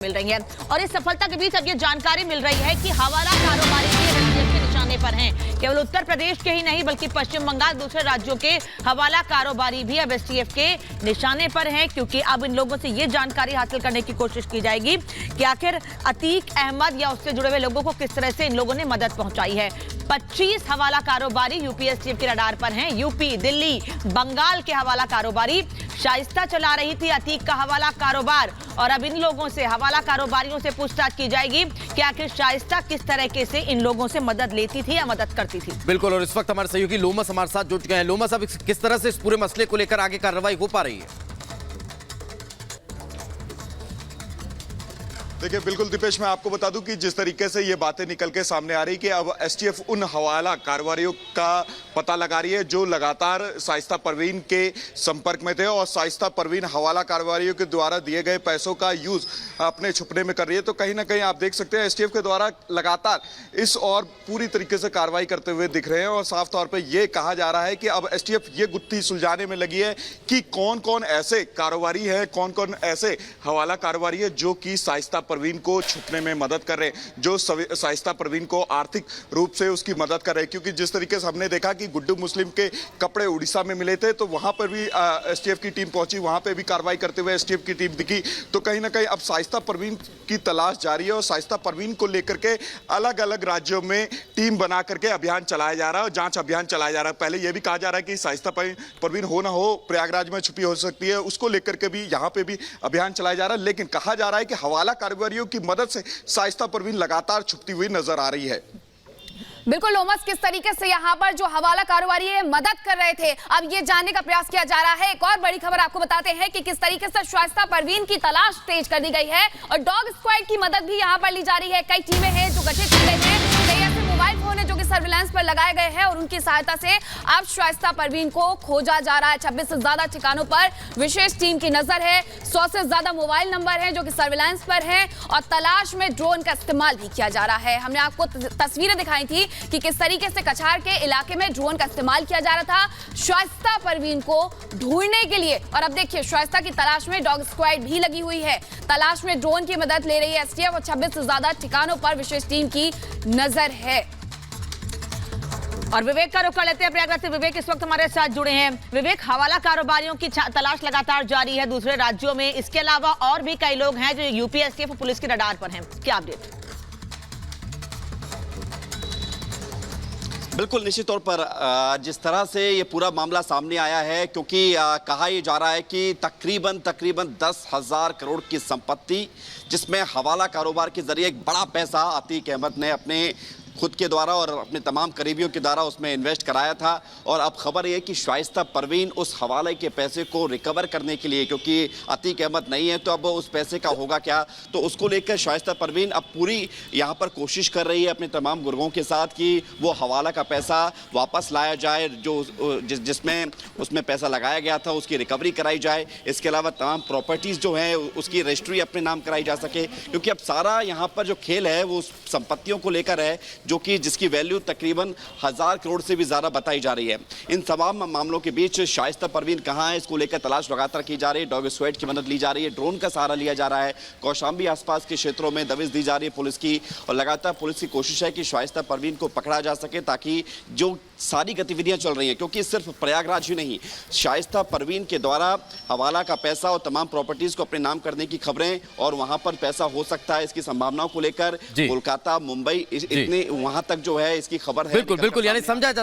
मिल रही है। और इस सफलता के बीच अब ये जानकारी मिल रही है कि हवाला कारोबारी भी एसटीएफ के निशाने पर हैं। केवल उत्तर प्रदेश के ही नहीं बल्कि पश्चिम बंगाल, दूसरे राज्यों के हवाला कारोबारी भी अब एसटीएफ के निशाने पर हैं, क्योंकि अब इन लोगों से ये जानकारी हासिल करने की कोशिश की जाएगी कि आखिर अतीक अहमद या उससे जुड़े हुए लोगों को किस तरह से इन लोगों ने मदद पहुंचाई है। 25 हवाला कारोबारी यूपी एसटीएफ के रडार पर हैं। यूपी, दिल्ली, बंगाल के हवाला कारोबारी। शाइस्ता चला रही थी अतीक का हवाला कारोबार और अब इन लोगों से, हवाला कारोबारियों से पूछताछ की जाएगी कि आखिर शाइस्ता किस तरीके से इन लोगों से मदद लेती थी या मदद करती थी। बिल्कुल, और इस वक्त हमारे सहयोगी लोमस हमारे साथ जुड़ चुके हैं। लोमस, अब किस तरह से इस पूरे मसले को लेकर आगे कार्रवाई हो पा रही है? देखिए, बिल्कुल दीपेश, मैं आपको बता दूं कि जिस तरीके से ये बातें निकल के सामने आ रही कि अब एसटीएफ उन हवाला कारोबारियों का पता लगा रही है जो लगातार शाइस्ता परवीन के संपर्क में थे और शाइस्ता परवीन हवाला कारोबारियों के द्वारा दिए गए पैसों का यूज अपने छुपने में कर रही है। तो कहीं ना कहीं आप देख सकते हैं एसटीएफ के द्वारा लगातार इस और पूरी तरीके से कार्रवाई करते हुए दिख रहे हैं और साफ तौर पर यह कहा जा रहा है कि अब एसटीएफ ये गुत्थी सुलझाने में लगी है कि कौन कौन ऐसे कारोबारी है, कौन कौन ऐसे हवाला कारोबारी है जो कि शाइस्ता परवीन को छुपने में मदद कर रहे हैं, जो शाइस्ता परवीन को आर्थिक रूप से उसकी मदद कर रहे हैं। क्योंकि जिस तरीके से हमने देखा कि गुड्डू मुस्लिम के कपड़े उड़ीसा में मिले थे, तो वहां पर भी एसटीएफ की टीम पहुंची, वहां पे भी कार्रवाई करते हुए एसटीएफ की टीम दिखी। तो कहीं ना कहीं अब शाइस्ता परवीन की तलाश जारी है और शाइस्ता परवीन को लेकर के अलग अलग राज्यों में टीम बना करके अभियान चलाया जा रहा है और जांच अभियान चलाया जा रहा है। पहले यह भी कहा जा रहा है कि शाइस्ता परवीन हो ना हो प्रयागराज में छुपी हो सकती है, उसको लेकर के भी यहाँ पे भी अभियान चलाया जा रहा है। लेकिन कहा जा रहा है कि हवाला कारोबारियों की मदद से शाइस्ता परवीन लगातार छुपती हुई नजर आ रही है। बिल्कुल लोमस, किस तरीके से यहाँ पर जो हवाला कारोबारी है मदद कर रहे थे, अब ये जानने का प्रयास किया जा रहा है। एक और बड़ी खबर आपको बताते हैं कि किस तरीके से शाइस्ता परवीन की तलाश तेज कर दी गई है और डॉग स्क्वाड की मदद भी यहाँ पर ली जा रही है। कई टीमें हैं जो गठित की गई हैं, कई ऐसे मोबाइल फोन है जो कि सर्विलांस पर लगाए गए हैं और उनकी सहायता से अब शाइस्ता परवीन को खोजा जा रहा है। 26 से ज्यादा ठिकानों पर विशेष टीम की नजर है। 100 से ज्यादा मोबाइल नंबर हैं जो कि सर्विलांस पर हैं और तलाश में ड्रोन का इस्तेमाल भी किया जा रहा है। हमने आपको तस्वीरें दिखाई थी कि किस तरीके से कछार के इलाके में ड्रोन का इस्तेमाल किया जा रहा था शाइस्ता परवीन को ढूंढने के लिए। और अब देखिए, शाइस्ता की तलाश में डॉग स्क्वाड भी लगी हुई है। तलाश में ड्रोन की मदद ले रही है एसटीएफ और 26 से ज्यादा ठिकानों पर विशेष टीम की नजर है। और विवेक का रुख कर लेते हैं प्रयागराज से। विवेक इस वक्त हमारे साथ जुड़े हैं। विवेक, हवाला कारोबारियों की तलाश लगातार जारी है दूसरे राज्यों में, इसके अलावा और भी कई लोग हैं जो यूपी एसटीएफ और पुलिस के रडार पर हैं, क्या अपडेट? बिल्कुल, निश्चित तौर पर जिस तरह से ये पूरा मामला सामने आया है, क्योंकि कहा यह जा रहा है कि तकरीबन 10,000 करोड़ की संपत्ति, जिसमें हवाला कारोबार के जरिए एक बड़ा पैसा अतीक अहमद ने अपने खुद के द्वारा और अपने तमाम करीबियों के द्वारा उसमें इन्वेस्ट कराया था। और अब खबर यह है कि शाइस्ता परवीन उस हवाले के पैसे को रिकवर करने के लिए, क्योंकि अतीक अहमद नहीं है तो अब उस पैसे का होगा क्या, तो उसको लेकर शाइस्ता परवीन अब पूरी यहाँ पर कोशिश कर रही है अपने तमाम गुर्गों के साथ कि वो हवाला का पैसा वापस लाया जाए, जो जिसमें उसमें पैसा लगाया गया था उसकी रिकवरी कराई जाए। इसके अलावा तमाम प्रॉपर्टीज़ जो हैं उसकी रजिस्ट्री अपने नाम कराई जा सके, क्योंकि अब सारा यहाँ पर जो खेल है वो संपत्तियों को लेकर है जो कि जिसकी वैल्यू तकरीबन 1000 करोड़ से भी ज्यादा बताई जा रही है। इन तमाम मामलों के बीच शाइस्ता परवीन कहाँ है, इसको लेकर तलाश लगातार की जा रही है। डॉग स्क्वाड की मदद ली जा रही है, ड्रोन का सहारा लिया जा रहा है, कौशाम्बी आसपास के क्षेत्रों में दबिश दी जा रही है पुलिस की और लगातार पुलिस की कोशिश है कि शाइस्ता परवीन को पकड़ा जा सके, ताकि जो सारी गतिविधियां चल रही हैं, क्योंकि सिर्फ प्रयागराज ही नहीं, शाइस्ता परवीन के द्वारा हवाला का पैसा और तमाम प्रॉपर्टीज को अपने नाम करने की खबरें और वहां पर पैसा हो सकता है इसकी संभावनाओं को लेकर कोलकाता, मुंबई, इतने वहां तक जो है इसकी खबर है। बिल्कुल, यानी समझा जा